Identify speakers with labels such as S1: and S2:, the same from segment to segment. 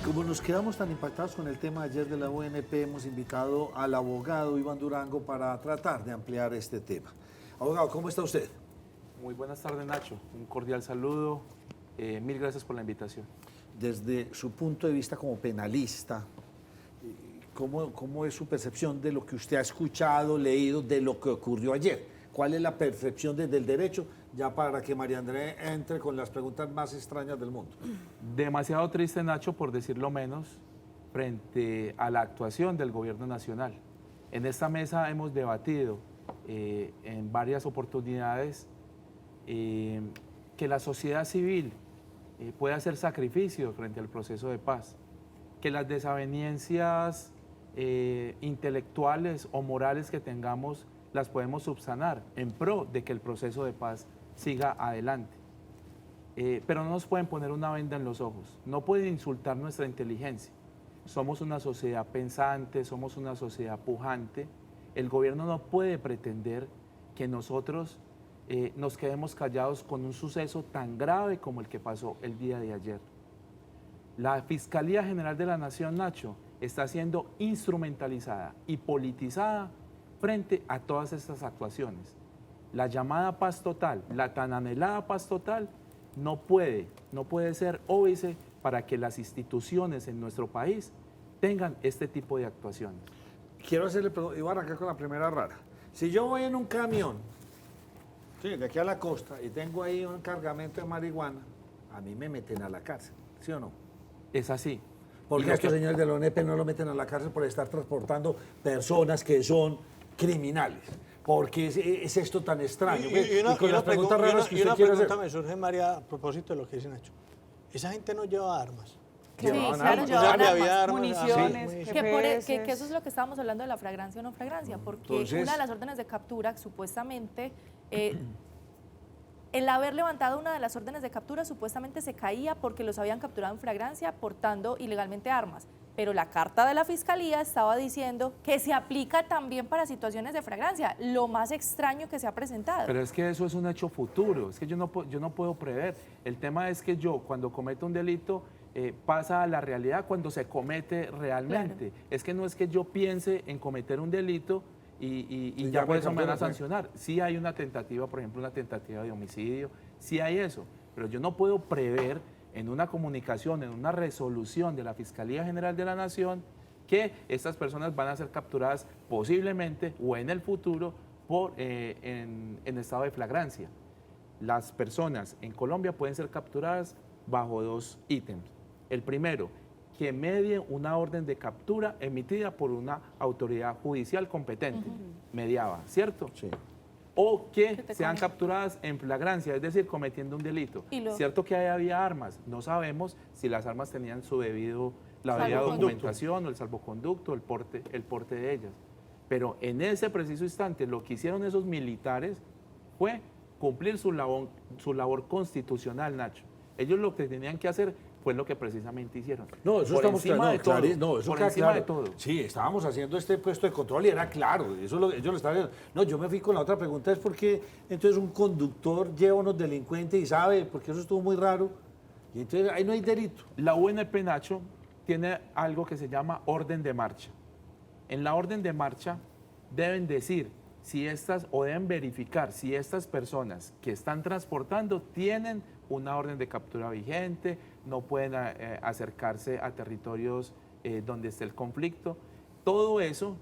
S1: Como nos quedamos tan impactados con el tema ayer de la UNP, hemos invitado al abogado Iván Durango para tratar de ampliar este tema. Abogado, ¿cómo está usted?
S2: Muy buenas tardes, Nacho. Un cordial saludo. Mil gracias por la invitación.
S1: Desde su punto de vista como penalista, ¿cómo es su percepción de lo que usted ha escuchado, leído, de lo que ocurrió ayer? ¿Cuál es la percepción desde el derecho? Ya para que María André entre con las preguntas más extrañas del mundo.
S2: Demasiado triste, Nacho, por decirlo menos, frente a la actuación del gobierno nacional. En esta mesa hemos debatido en varias oportunidades que la sociedad civil puede hacer sacrificios frente al proceso de paz, que las desavenencias intelectuales o morales que tengamos las podemos subsanar en pro de que el proceso de paz siga adelante. Pero no nos pueden poner una venda en los ojos, no pueden insultar nuestra inteligencia. Somos una sociedad pensante, somos una sociedad pujante. El gobierno no puede pretender que nosotros nos quedemos callados con un suceso tan grave como el que pasó el día de ayer. La Fiscalía General de la Nación, Nacho, está siendo instrumentalizada y politizada frente a todas estas actuaciones. La llamada paz total, la tan anhelada paz total, no puede ser óbice para que las instituciones en nuestro país tengan este tipo de actuaciones.
S1: Quiero hacerle pregunta, y voy a arrancar con la primera rara. Si yo voy en un camión, sí, de aquí a la costa, y tengo ahí un cargamento de marihuana, a mí me meten a la cárcel, ¿sí o no?
S2: Es así.
S1: Porque estos señores de la ONP no lo meten a la cárcel por estar transportando personas que son criminales. Porque es esto tan extraño.
S3: Y una pregunta me surge, María, a propósito de lo que dice Nacho. ¿Esa gente no lleva armas?
S4: Sí, claro,
S3: armas.
S4: llevaban
S3: Había
S4: armas,
S3: municiones,
S4: sí.
S5: Que eso es lo que estábamos hablando de la flagrancia o no flagrancia, porque
S1: Entonces,
S5: una de las órdenes de captura, supuestamente, el haber levantado una de las órdenes de captura supuestamente se caía porque los habían capturado en flagrancia portando ilegalmente armas, pero la carta de la Fiscalía estaba diciendo que se aplica también para situaciones de flagrancia, lo más extraño que se ha presentado.
S2: Pero es que eso es un hecho futuro, es que yo no puedo prever. El tema es que yo, cuando cometo un delito, pasa a la realidad cuando se comete realmente. Claro. Es que no es que yo piense en cometer un delito y ya por eso me van a sancionar. Sí hay una tentativa, por ejemplo, una tentativa de homicidio, sí hay eso, pero yo no puedo prever en una comunicación, en una resolución de la Fiscalía General de la Nación, que estas personas van a ser capturadas posiblemente o en el futuro en estado de flagrancia. Las personas en Colombia pueden ser capturadas bajo dos ítems. El primero, que medie una orden de captura emitida por una autoridad judicial competente, mediaba, ¿cierto?
S1: Sí.
S2: O que sean capturadas en flagrancia, es decir, cometiendo un delito. Cierto que ahí había armas, no sabemos si las armas tenían la debida documentación o el salvoconducto, el porte de ellas. Pero en ese preciso instante lo que hicieron esos militares fue cumplir su labor constitucional, Nacho. Ellos lo que tenían que hacer fue lo que precisamente hicieron.
S1: No, eso estamos claro. No, eso
S2: por encima de todo.
S1: Sí, estábamos haciendo este puesto de control y era claro, ellos lo estaban viendo. No, yo me fui con la otra pregunta, es porque entonces un conductor lleva a unos delincuentes y sabe, porque eso estuvo muy raro, y entonces ahí no hay delito.
S2: La UNP, Nacho, tiene algo que se llama orden de marcha. En la orden de marcha deben decir o deben verificar si estas personas que están transportando tienen una orden de captura vigente, no pueden acercarse a territorios donde esté el conflicto. Todo eso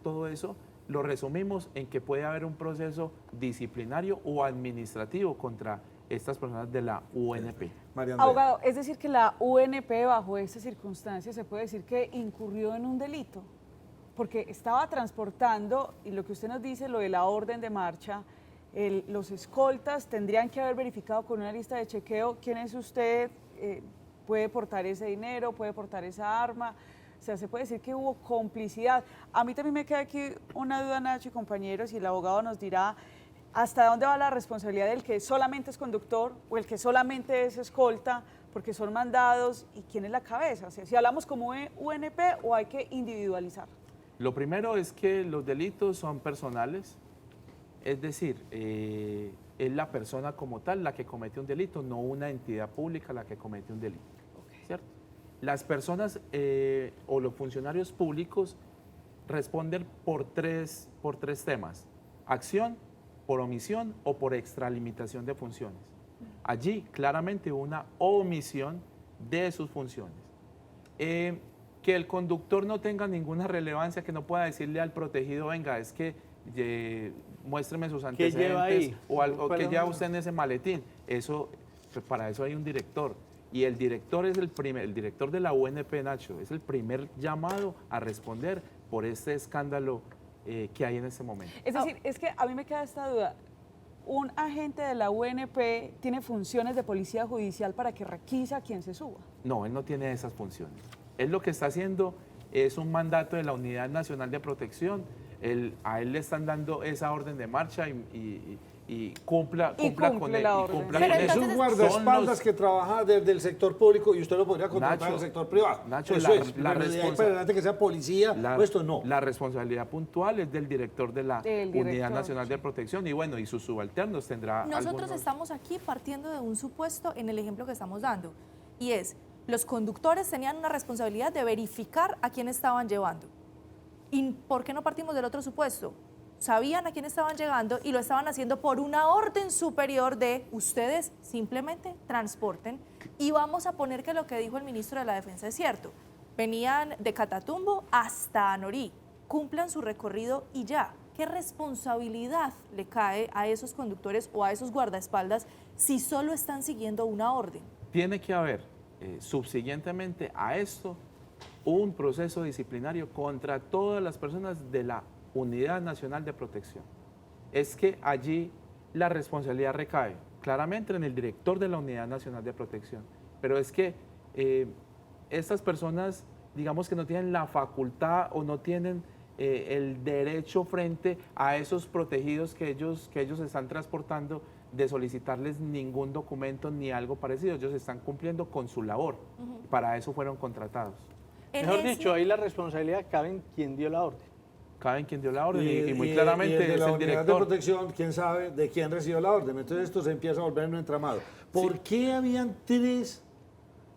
S2: lo resumimos en que puede haber un proceso disciplinario o administrativo contra estas personas de la UNP.
S4: Abogado, es decir que la UNP bajo esas circunstancias se puede decir que incurrió en un delito, porque estaba transportando, y lo que usted nos dice, lo de la orden de marcha, los escoltas tendrían que haber verificado con una lista de chequeo quién es usted, puede portar ese dinero, puede portar esa arma, o sea, se puede decir que hubo complicidad. A mí también me queda aquí una duda, Nacho y compañeros, y el abogado nos dirá hasta dónde va la responsabilidad del que solamente es conductor o el que solamente es escolta, porque son mandados, y quién es la cabeza, o sea, si hablamos como UNP o hay que individualizar.
S2: Lo primero es que los delitos son personales, es decir, es la persona como tal la que comete un delito, no una entidad pública la que comete un delito, ¿cierto? Las personas o los funcionarios públicos responden por tres temas: acción, por omisión o por extralimitación de funciones. Allí claramente hubo una omisión de sus funciones. Que el conductor no tenga ninguna relevancia, que no pueda decirle al protegido, venga, es que muéstreme sus antecedentes
S3: lleva ahí?
S2: o algo que
S3: Perdón.
S2: lleva usted en ese maletín. Eso, pues para eso hay un director. Y el director es el director de la UNP, Nacho, es el primer llamado a responder por este escándalo que hay en este momento.
S4: Es decir, es que a mí me queda esta duda. Un agente de la UNP tiene funciones de policía judicial para que requise a quien se suba.
S2: No, él no tiene esas funciones. Él lo que está haciendo es un mandato de la Unidad Nacional de Protección. A él le están dando esa orden de marcha y cumpla
S4: cumple
S2: con él.
S4: la orden.
S2: Cumpla
S5: Pero
S2: con él.
S1: Es un
S5: entonces-
S1: guardaespaldas
S2: Son los-
S1: que trabaja desde el sector público y usted lo podría contratar
S2: Nacho,
S1: en el sector privado.
S2: Nacho,
S1: Eso
S2: la-
S1: es.
S2: la
S1: Pero de ahí
S2: responsa-
S1: para adelante que sea policía, o esto no.
S2: La responsabilidad puntual es del director de la
S4: Del
S2: Unidad
S4: director,
S2: Nacional de Protección y bueno, y sus subalternos tendrá
S5: Nosotros
S2: algunos-
S5: estamos aquí partiendo de un supuesto en el ejemplo que estamos dando, y es, los conductores tenían una responsabilidad de verificar a quién estaban llevando. ¿Y por qué no partimos del otro supuesto? Sabían a quién estaban llegando y lo estaban haciendo por una orden superior de ustedes simplemente transporten, y vamos a poner que lo que dijo el ministro de la Defensa es cierto. Venían de Catatumbo hasta Anorí, cumplan su recorrido y ya. ¿Qué responsabilidad le cae a esos conductores o a esos guardaespaldas si solo están siguiendo una orden?
S2: Tiene que haber, subsiguientemente a esto, un proceso disciplinario contra todas las personas de la Unidad Nacional de Protección. Es que allí la responsabilidad recae claramente en el director de la Unidad Nacional de Protección, pero es que estas personas, digamos que no tienen la facultad o no tienen el derecho frente a esos protegidos que ellos están transportando de solicitarles ningún documento ni algo parecido. Ellos están cumpliendo con su labor. Para eso fueron contratados.
S3: Mejor dicho, ahí la responsabilidad cabe en quien dio la orden.
S2: Cabe en quien dio la orden y muy claramente
S1: y el de
S2: es
S1: la
S2: el
S1: unidad de
S2: director.
S1: protección, quién sabe de quién recibió la orden. Entonces esto se empieza a volver en un entramado. ¿Por qué habían 3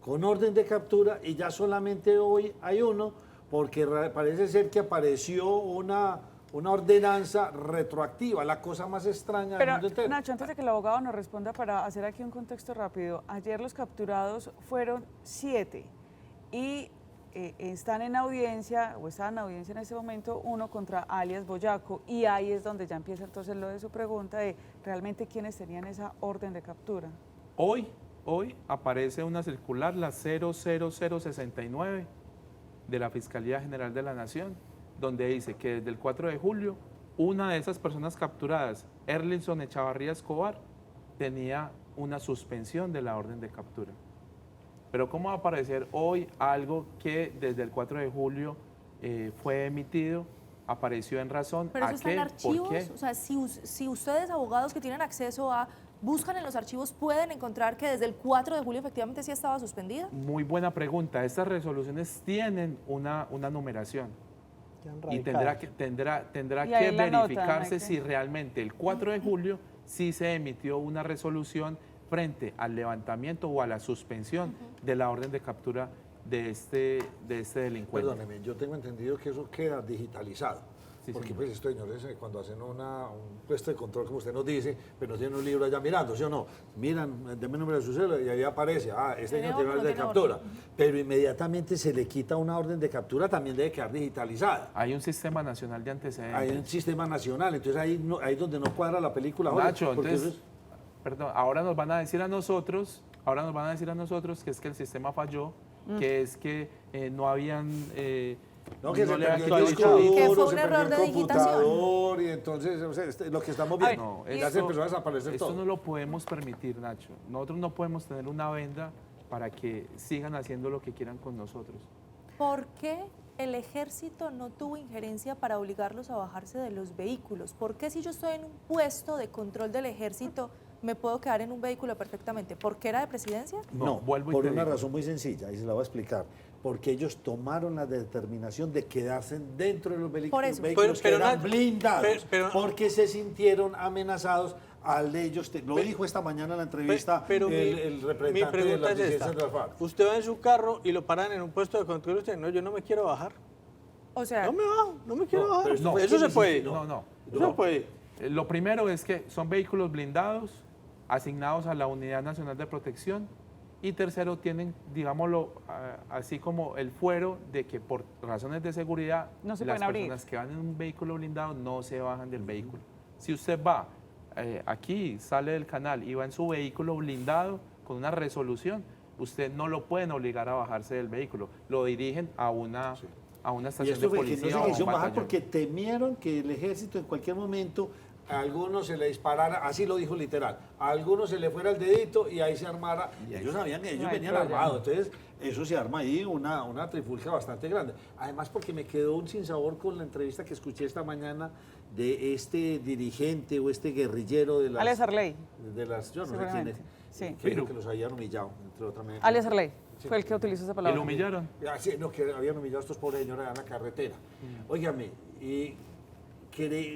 S1: con orden de captura y ya solamente hoy hay uno? Porque parece ser que apareció una ordenanza retroactiva, la cosa más extraña del
S4: Pero,
S1: mundo entero.
S4: Nacho, antes de que el abogado nos responda, para hacer aquí un contexto rápido, ayer los capturados fueron 7 y están en audiencia, o están en audiencia en este momento, uno contra alias Boyaco, y ahí es donde ya empieza entonces lo de su pregunta de realmente quiénes tenían esa orden de captura.
S2: Hoy aparece una circular, la 00069 de la Fiscalía General de la Nación, donde dice que desde el 4 de julio, una de esas personas capturadas, Erlinson Echavarría Escobar, tenía una suspensión de la orden de captura. Pero ¿cómo va a aparecer hoy algo que desde el 4 de julio fue emitido, apareció en razón?
S5: Pero
S2: ¿A
S5: eso está en
S2: qué?
S5: archivos,
S2: ¿Por qué?
S5: o sea, si ustedes, abogados que tienen acceso a, buscan en los archivos, pueden encontrar que desde el 4 de julio efectivamente sí estaba suspendida.
S2: Muy buena pregunta. Estas resoluciones tienen una numeración. Y tendrá
S4: Y
S2: que
S4: ahí la anotan,
S2: verificarse
S4: hay que-
S2: si realmente el 4 de julio sí se emitió una resolución frente al levantamiento o a la suspensión de la orden de captura de este delincuente.
S1: Perdóneme, yo tengo entendido que eso queda digitalizado.
S2: Sí,
S1: porque
S2: señor.
S1: pues estos señores cuando hacen un puesto de control, como usted nos dice, pero no tienen un libro allá mirando, ¿sí o no? Miran, denme el número de su cédula y ahí aparece, este
S5: Tiene
S1: señor tiene
S5: orden,
S1: orden de
S5: tiene
S1: captura.
S5: orden.
S1: Pero inmediatamente se le quita una orden de captura, también debe quedar digitalizada.
S2: Hay un sistema nacional de antecedentes.
S1: Hay un sistema nacional, entonces ahí es donde no cuadra la película. Jorge,
S2: Nacho,
S1: porque
S2: entonces,
S1: eso
S2: perdón, ahora nos van a decir a nosotros que es que el sistema falló, que es que no habían...
S1: no, que se
S2: le habían
S1: perdió el disco
S2: actualizado.
S5: Que fue
S1: duro,
S5: un
S1: se perdió
S5: error
S1: el
S5: de digitación.
S1: computador, y entonces, o sea, lo que estamos viendo,
S2: No,
S1: ya se
S2: esto-
S1: empezó a desaparecer
S2: Esto
S1: todo.
S2: no lo podemos permitir, Nacho. Nosotros no podemos tener una venda para que sigan haciendo lo que quieran con nosotros.
S5: ¿Por qué el ejército no tuvo injerencia para obligarlos a bajarse de los vehículos? ¿Por qué si yo estoy en un puesto de control del ejército me puedo quedar en un vehículo perfectamente? ¿Por qué era de presidencia?
S1: No,
S2: vuelvo y
S1: por
S2: te
S1: una
S2: digo.
S1: razón muy sencilla, y se la voy a explicar. Porque ellos tomaron la determinación de quedarse dentro de los
S5: Por
S1: vehículos,
S5: eso.
S1: vehículos
S3: Pero
S1: que eran
S3: Nacho,
S1: blindados,
S3: pero-
S1: porque se sintieron amenazados al de ellos, lo dijo esta mañana en la entrevista
S3: pero
S1: el representante
S3: mi pregunta
S1: de
S3: es
S1: las
S3: esta.
S1: disidencias de la FARC.
S3: Usted va en su carro y lo paran en un puesto de control y usted, no, yo no me quiero bajar.
S5: O sea,
S3: No me bajo, no me quiero
S1: No,
S3: bajar.
S1: pero esto fue
S3: Eso se puede.
S2: No.
S3: Eso se puede.
S2: Lo primero es que son vehículos blindados asignados a la Unidad Nacional de Protección y tercero tienen, digámoslo, así como el fuero de que por razones de seguridad
S4: No se
S2: las
S4: pueden abrir.
S2: personas que van en un vehículo blindado no se bajan del vehículo. Si usted va aquí, sale del canal y va en su vehículo blindado con una resolución, usted no lo pueden obligar a bajarse del vehículo, lo dirigen a una
S1: Y
S2: estación
S1: esto
S2: de
S1: fue que
S2: policía
S1: no se
S2: o a un
S1: quisieron bajar
S2: batallón.
S1: porque temieron que el ejército en cualquier momento a algunos se le disparara, así lo dijo literal, a algunos se le fuera el dedito y ahí se armara. Ellos sabían que ellos
S4: No hay
S1: venían
S4: problema.
S1: armados, entonces eso se arma ahí una trifulca bastante grande. Además porque me quedó un sinsabor con la entrevista que escuché esta mañana de este dirigente o este guerrillero de las...
S4: Alias Arley.
S1: De las, yo no sé quién es,
S4: Seguramente, sí.
S1: que dijo que los habían humillado, entre otras maneras.
S4: Alias Arley
S1: Sí.
S4: fue el que utilizó esa
S2: ¿Y
S4: palabra.
S2: lo humillaron?
S1: Sí, no, que habían humillado a estos pobres señores en la carretera. Óigame, y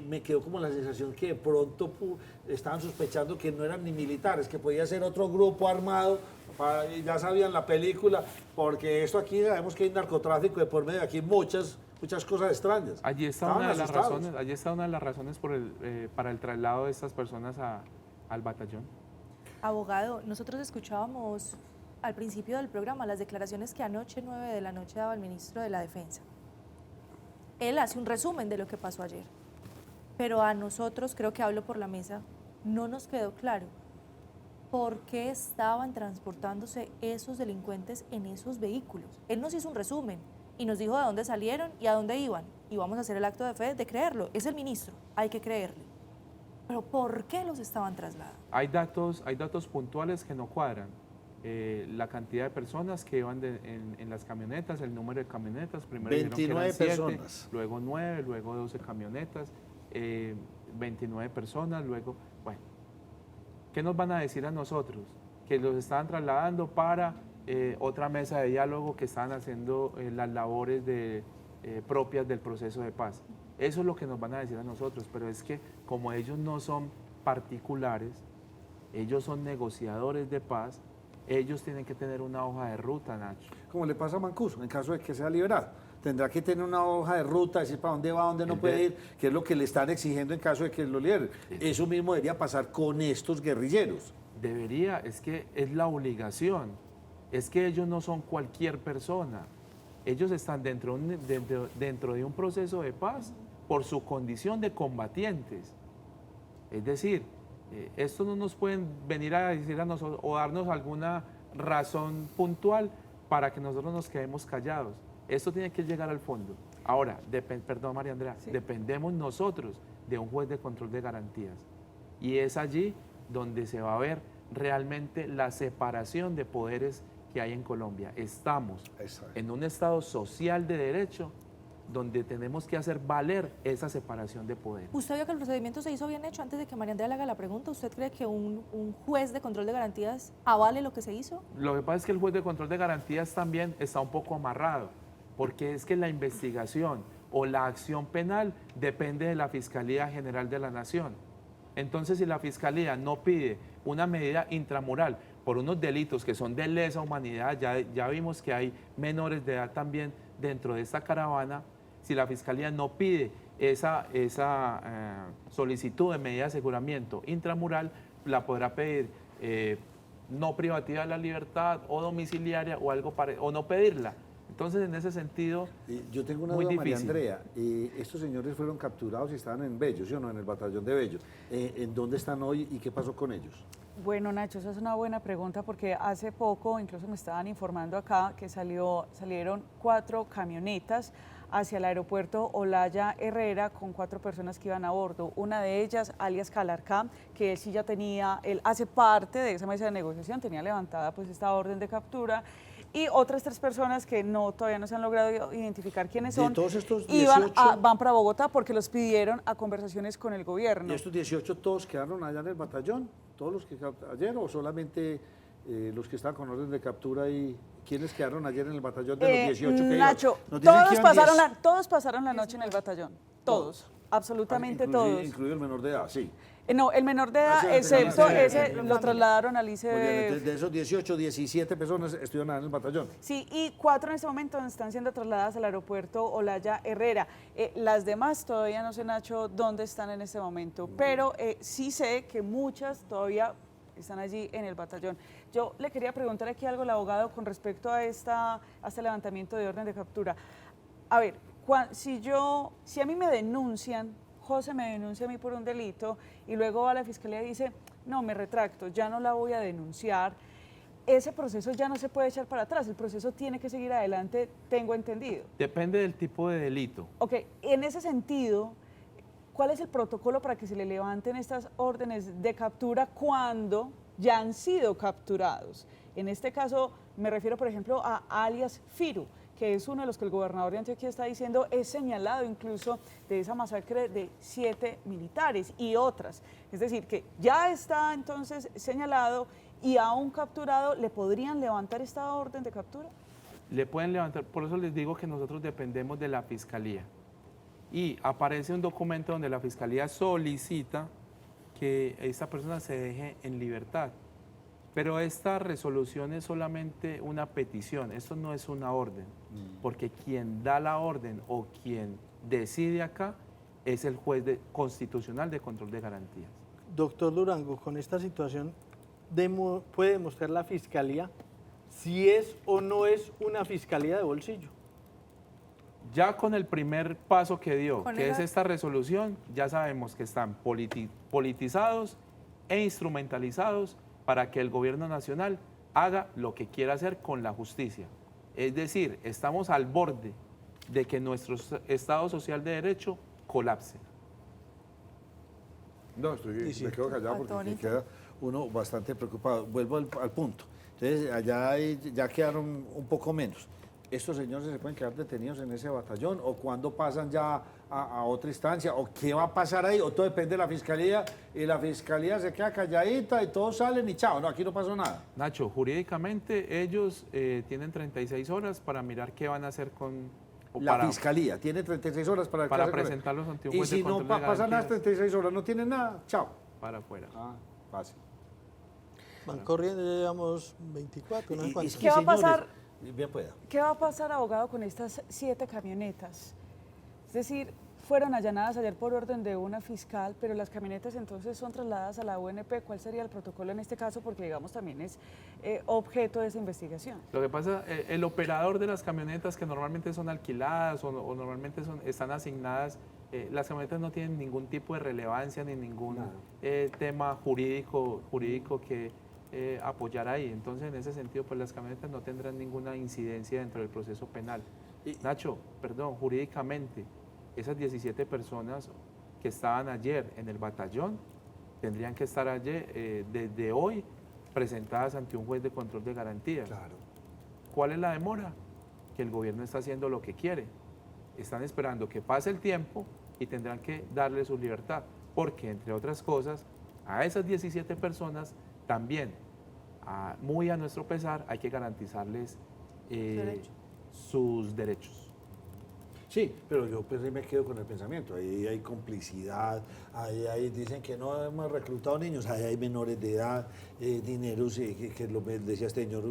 S1: me quedó como la sensación que de pronto estaban sospechando que no eran ni militares, que podía ser otro grupo armado, ya sabían la película, porque esto aquí sabemos que hay narcotráfico de por medio, aquí muchas cosas extrañas.
S2: Allí está
S1: Estaban
S2: una de las
S1: asustados.
S2: razones, allí está una de las razones para el traslado de estas personas al batallón.
S5: abogado, nosotros escuchábamos al principio del programa las declaraciones que anoche, 9 de la noche, daba el ministro de la Defensa. Él hace un resumen de lo que pasó ayer, pero a nosotros, creo que hablo por la mesa, no nos quedó claro por qué estaban transportándose esos delincuentes en esos vehículos. Él nos hizo un resumen y nos dijo de dónde salieron y a dónde iban, y vamos a hacer el acto de fe de creerlo. Es el ministro, hay que creerle. Pero ¿por qué los estaban trasladando?
S2: Hay datos puntuales que no cuadran. La cantidad de personas que iban en las camionetas, el número de camionetas, primero dijeron que eran
S1: 29
S2: 7,
S1: personas.
S2: luego 9, luego 12 camionetas, 29 personas, luego, bueno, ¿qué nos van a decir a nosotros? Que los estaban trasladando para otra mesa de diálogo, que estaban haciendo las labores propias del proceso de paz. Eso es lo que nos van a decir a nosotros, pero es que como ellos no son particulares, ellos son negociadores de paz, ellos tienen que tener una hoja de ruta, Nacho.
S1: Como le pasa a Mancuso, en caso de que sea liberado. Tendrá que tener una hoja de ruta, decir para dónde va, dónde no puede ir, que es lo que le están exigiendo en caso de que lo liberen. Eso mismo debería pasar con estos guerrilleros.
S2: Debería, es que es la obligación, es que ellos no son cualquier persona, ellos están dentro de un proceso de paz por su condición de combatientes. Es decir, esto no nos pueden venir a decir a nosotros o darnos alguna razón puntual para que nosotros nos quedemos callados. Esto tiene que llegar al fondo. Ahora, perdón María Andrea,
S4: Sí.
S2: dependemos nosotros de un juez de control de garantías. Y es allí donde se va a ver realmente la separación de poderes que hay en Colombia. Estamos
S1: Exacto.
S2: en un Estado social de derecho donde tenemos que hacer valer esa separación de poderes.
S5: ¿Usted vio que el procedimiento se hizo bien hecho? Antes de que María Andrea le haga la pregunta, ¿usted cree que un juez de control de garantías avale lo que se hizo?
S2: Lo que pasa es que el juez de control de garantías también está un poco amarrado, porque es que la investigación o la acción penal depende de la Fiscalía General de la Nación. Entonces, si la Fiscalía no pide una medida intramural por unos delitos que son de lesa humanidad, ya vimos que hay menores de edad también dentro de esta caravana, si la Fiscalía no pide esa solicitud de medida de aseguramiento intramural, la podrá pedir no privativa de la libertad o domiciliaria o algo o no pedirla. Entonces, en ese sentido,
S1: Yo tengo una
S2: muy
S1: duda, María
S2: difícil.
S1: Andrea. Estos señores fueron capturados y estaban en Bello, ¿sí o no? En el batallón de Bello. ¿En dónde están hoy y qué pasó con ellos?
S4: Bueno, Nacho, esa es una buena pregunta porque hace poco, incluso me estaban informando acá, que salieron 4 camionetas hacia el aeropuerto Olaya Herrera con 4 personas que iban a bordo. Una de ellas, alias Calarcá, que él sí ya tenía, él hace parte de esa mesa de negociación, tenía levantada pues esta orden de captura. Y otras 3 personas que todavía no se han logrado identificar quiénes
S1: De
S4: son,
S1: todos estos 18,
S4: van para Bogotá porque los pidieron a conversaciones con el gobierno.
S1: ¿Y estos 18 todos quedaron allá en el batallón? ¿Todos los que ayer o solamente los que estaban con orden de captura y quiénes quedaron ayer en el batallón de los 18 que iban?
S4: Nacho,
S1: Nos dicen que iban 10.
S4: todos pasaron la noche en el batallón, todos, absolutamente
S1: Incluido
S4: todos.
S1: el menor de edad, sí.
S4: No, el menor de edad,
S1: Ah, sí,
S4: excepto
S1: sí,
S4: ese,
S1: sí,
S4: lo trasladaron al
S1: Muy bien,
S4: ICBF.
S1: entonces, de esos 18, 17 personas estuvieron en el batallón.
S4: Sí, y 4 en este momento están siendo trasladadas al aeropuerto Olaya Herrera. Las demás todavía no sé, Nacho, dónde están en este momento, pero sí sé que muchas todavía están allí en el batallón. Yo le quería preguntar aquí algo al abogado con respecto a este levantamiento de orden de captura. A ver, si a mí me denuncian, José me denuncia a mí por un delito y luego va a la fiscalía y dice, no, me retracto, ya no la voy a denunciar, ese proceso ya no se puede echar para atrás, el proceso tiene que seguir adelante, tengo entendido.
S2: Depende del tipo de delito.
S4: Ok, en ese sentido, ¿cuál es el protocolo para que se le levanten estas órdenes de captura cuando ya han sido capturados? En este caso me refiero, por ejemplo, a alias Firu, que es uno de los que el gobernador de Antioquia está diciendo es señalado incluso de esa masacre de 7 militares y otras. Es decir, que ya está entonces señalado y a un capturado le podrían levantar esta orden de captura.
S2: Le pueden levantar, por eso les digo que nosotros dependemos de la fiscalía. Y aparece un documento donde la fiscalía solicita que esta persona se deje en libertad. Pero esta resolución es solamente una petición, esto no es una orden, porque quien da la orden o quien decide acá es el juez constitucional de control de garantías.
S3: Doctor Durango, con esta situación, ¿puede demostrar la fiscalía si es o no es una fiscalía de bolsillo?
S2: Ya con el primer paso que dio,
S5: Con
S2: que es
S5: esa-
S2: esta resolución, ya sabemos que están politizados e instrumentalizados para que el gobierno nacional haga lo que quiera hacer con la justicia. Es decir, estamos al borde de que nuestro Estado social de derecho colapse.
S1: No, me quedo callado porque
S5: Atónito.
S1: queda uno bastante preocupado. Vuelvo al punto. Entonces, allá ya quedaron un poco menos. ¿Estos señores se pueden quedar detenidos en ese batallón? ¿O cuándo pasan ya a otra instancia? ¿O qué va a pasar ahí? ¿O todo depende de la fiscalía? Y la fiscalía se queda calladita y todos salen y chao. No, aquí no pasó nada.
S2: Nacho, jurídicamente ellos tienen 36 horas para mirar qué van a hacer con... o
S1: La
S2: para-
S1: fiscalía tiene 36 horas para
S2: para
S1: hacer con él.
S2: presentarlos ante un
S1: Y
S2: juez de
S1: si no
S2: control de
S1: pasan las
S2: garantías.
S1: 36 horas, no tienen nada, chao.
S2: para afuera.
S1: Ah, fácil.
S3: Van corriendo, ya llevamos 24, no sé cuántos.
S4: ¿Qué va a
S1: señores,
S4: pasar?
S1: Bien pueda.
S4: ¿Qué va a pasar, abogado, con estas 7 camionetas? Es decir, fueron allanadas ayer por orden de una fiscal, pero las camionetas entonces son trasladadas a la UNP. ¿Cuál sería el protocolo en este caso? Porque, digamos, también es objeto de esa investigación.
S2: Lo que pasa, el operador de las camionetas que normalmente son alquiladas o normalmente están asignadas, las camionetas no tienen ningún tipo de relevancia ni ningún tema jurídico que apoyar ahí. Entonces, en ese sentido, pues las camionetas no tendrán ninguna incidencia dentro del proceso penal. Nacho, perdón, jurídicamente, esas 17 personas que estaban ayer en el batallón tendrían que estar ayer, desde hoy, presentadas ante un juez de control de garantías.
S1: Claro.
S2: ¿Cuál es la demora? Que el gobierno está haciendo lo que quiere. Están esperando que pase el tiempo y tendrán que darle su libertad. Porque, entre otras cosas, a esas 17 personas también, muy a nuestro pesar, hay que garantizarles sus derechos.
S1: Sí, pero yo pues ahí me quedo con el pensamiento. Ahí hay complicidad, ahí dicen que no hemos reclutado niños, ahí hay menores de edad, dineros, que lo decía este señor,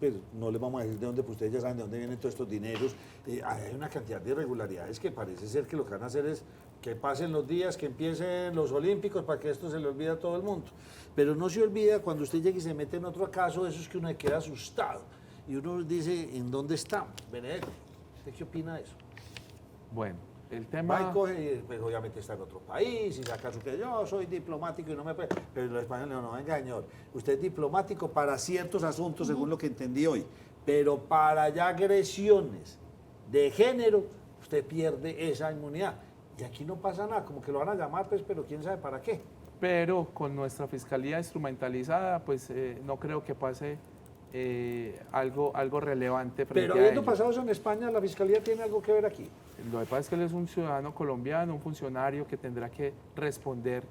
S1: pues, no les vamos a decir de dónde, pues ustedes ya saben de dónde vienen todos estos dineros. Hay una cantidad de irregularidades que parece ser que lo que van a hacer es que pasen los días, que empiecen los olímpicos para que esto se le olvide a todo el mundo. Pero no se olvida cuando usted llega y se mete en otro caso, eso es que uno se queda asustado. Y uno dice, ¿en dónde estamos? Benedetto, ¿usted qué opina de eso?
S2: Bueno, el
S1: Va
S2: tema...
S1: y coge, y, pues, obviamente está en otro país y saca su que yo soy diplomático y no me puede. Pero los españoles no, venga señor, usted es diplomático para ciertos asuntos según lo que entendí hoy, pero para ya agresiones de género, usted pierde esa inmunidad. Y aquí no pasa nada, como que lo van a llamar, pues, pero quién sabe para qué.
S2: Pero con nuestra fiscalía instrumentalizada, pues no creo que pase algo relevante frente
S1: Pero
S2: a
S1: habiendo
S2: ellos.
S1: pasado eso en España, la fiscalía tiene algo que ver aquí.
S2: Lo que pasa es que él es un ciudadano colombiano, un funcionario que tendrá que responder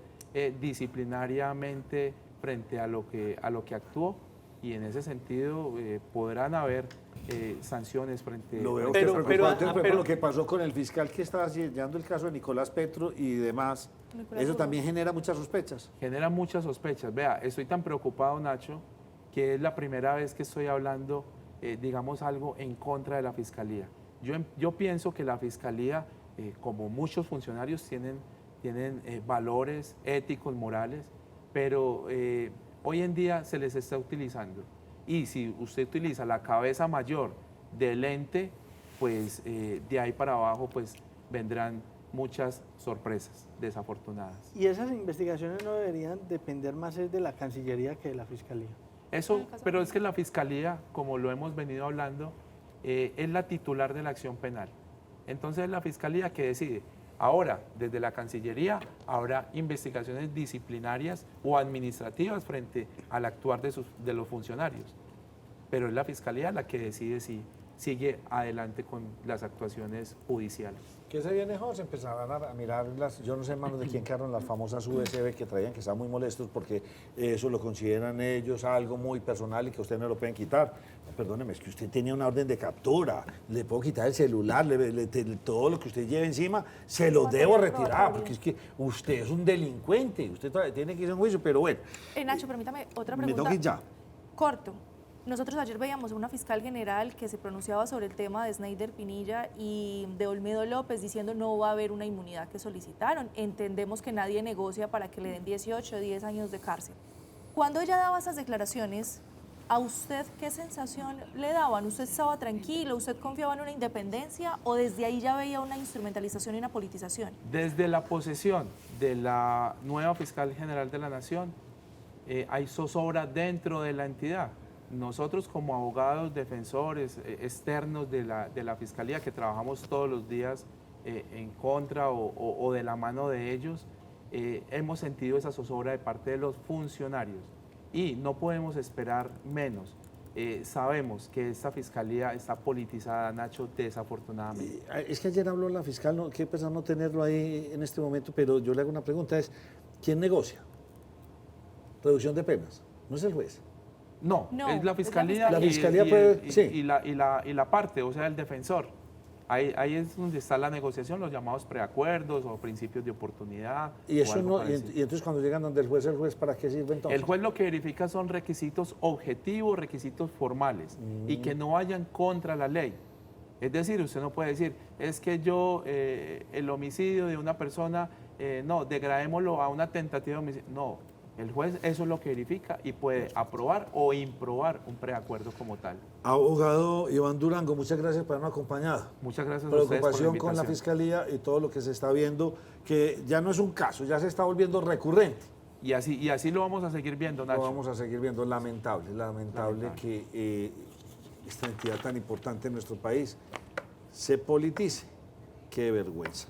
S2: disciplinariamente frente a lo que actuó, y en ese sentido podrán haber sanciones frente
S1: Lo veo
S3: Pero-
S1: usted
S3: pero-
S1: preocupado. Entonces, por ejemplo,
S3: pero-
S1: lo que pasó con el fiscal que estaba llevando el caso de Nicolás Petro y demás,
S5: Nicolás
S1: eso
S5: Hugo.
S1: también genera muchas sospechas.
S2: genera muchas sospechas. Vea, estoy tan preocupado, Nacho, que es la primera vez que estoy hablando, digamos, algo en contra de la Fiscalía. Yo pienso que la Fiscalía, como muchos funcionarios, tienen valores éticos, morales, pero hoy en día se les está utilizando. Y si usted utiliza la cabeza mayor del ente, pues de ahí para abajo pues vendrán muchas sorpresas desafortunadas.
S3: Y esas investigaciones no deberían depender más es de la Cancillería que de la Fiscalía.
S2: Eso, pero es que la Fiscalía, como lo hemos venido hablando, es la titular de la acción penal. Entonces es la Fiscalía que decide. Ahora, desde la Cancillería, habrá investigaciones disciplinarias o administrativas frente al actuar de los funcionarios. Pero es la Fiscalía la que decide si sigue adelante con las actuaciones judiciales.
S1: ¿Qué se viene, José? Empezarán a mirar yo no sé en manos de quién quedaron las famosas USB que traían, que están muy molestos porque eso lo consideran ellos algo muy personal y que usted no lo pueden quitar. No, perdóneme, es que usted tenía una orden de captura, le puedo quitar el celular, todo lo que usted lleve encima, se lo debo retirar, porque es que usted es un delincuente, usted todavía tiene que ir a un juicio, pero bueno,
S5: Nacho, permítame otra
S1: me
S5: pregunta.
S1: tengo que ir ya.
S5: Corto. Nosotros ayer veíamos a una fiscal general que se pronunciaba sobre el tema de Snyder Pinilla y de Olmedo López diciendo no va a haber una inmunidad que solicitaron. Entendemos que nadie negocia para que le den 18 o 10 años de cárcel. Cuando ella daba esas declaraciones, ¿a usted qué sensación le daban? ¿Usted estaba tranquilo? ¿Usted confiaba en una independencia? ¿O desde ahí ya veía una instrumentalización y una politización?
S2: Desde la posesión de la nueva Fiscal General de la Nación, hay zozobra dentro de la entidad. Nosotros como abogados, defensores externos de la Fiscalía, que trabajamos todos los días en contra o de la mano de ellos, hemos sentido esa zozobra de parte de los funcionarios y no podemos esperar menos. Sabemos que esta Fiscalía está politizada, Nacho, desafortunadamente.
S1: Es que ayer habló la fiscal, no, qué pesar no tenerlo ahí en este momento, pero yo le hago una pregunta, ¿quién negocia? Reducción de penas, no es el juez.
S2: No,
S5: No,
S2: es la
S5: es la
S2: Fiscalía,
S1: La Fiscalía puede, sí.
S2: y la parte, o sea, el defensor. Ahí es donde está la negociación, los llamados preacuerdos o principios de oportunidad.
S1: Y
S2: o
S1: eso
S2: algo
S1: no,
S2: parecido.
S1: y entonces cuando llegan donde el juez, ¿para qué sirve entonces?
S2: El juez lo que verifica son requisitos objetivos, requisitos formales y que no vayan contra la ley. Es decir, usted no puede decir, es que yo, el homicidio de una persona, no, degradémoslo a una tentativa de homicidio. No, el juez eso es lo que verifica y puede aprobar o improbar un preacuerdo como tal.
S1: Abogado Iván Durango, muchas gracias por habernos acompañado.
S2: Muchas gracias a ustedes por la
S1: Preocupación con la
S2: invitación.
S1: Fiscalía y todo lo que se está viendo, que ya no es un caso, ya se está volviendo recurrente.
S2: Y así lo vamos a seguir viendo, Nacho.
S1: Lo vamos a seguir viendo, lamentable que esta entidad tan importante en nuestro país se politice. Qué vergüenza.